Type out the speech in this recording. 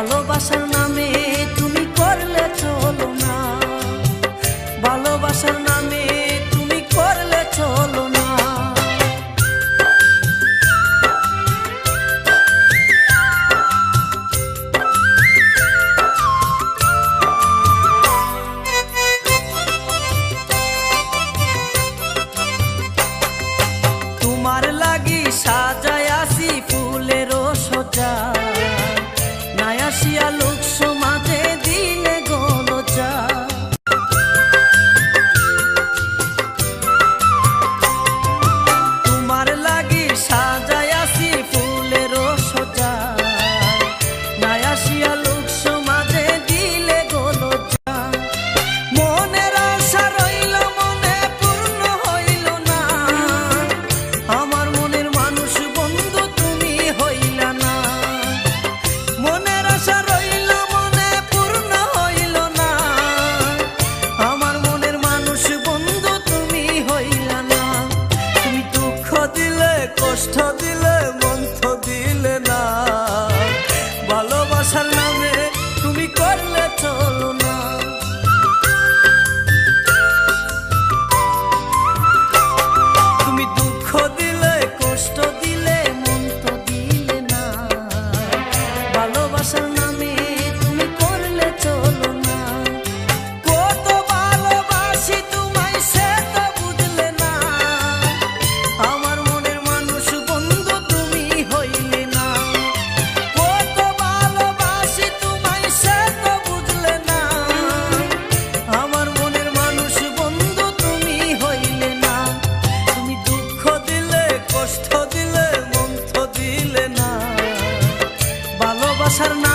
ভালোবাসার নামে তুমি করলে চলো না, ভালোবাসার নামে তুমি করলে চলো না। তোমার লাগি সাজায় আসি ফুলের সজা, নাই আসিয়া লোক সমাজে দিলে গলজা। তোমার লাগি সাজায় আসি ফুলের সজা, নাই আসিয়া লোক সমাজে দিলে গলজা। মনের আশা রইল মনে পূর্ণ হইল না, আমার মনের মানুষ বন্ধু তুমি হইলা না। মনের আশা রইল মনে পূর্ণ হইল না, আমার মনের মানুষ বন্ধু তুমি হইলা না। তুমি দুঃখ দিলে কষ্ট দিলে মন্থ দিলে না, ভালোবাসার নামে তুমি করলে চলো না। তুমি দুঃখ দিলে কষ্ট দিলে মন তো দিলে না, ভালোবাসার নামে তুমি করলে চলো না। কত ভালোবাসি তোমায় সে তো বুঝলে না, আমার মনের মানুষ বন্ধু তুমি হইলে না। কত ভালোবাসি তোমায় সে তো বুঝলে না, আমার মনের মানুষ বন্ধু তুমি হইলে না। তুমি দুঃখ দিলে কষ্ট দিলে মন তো দিলে না, ভালোবাসার না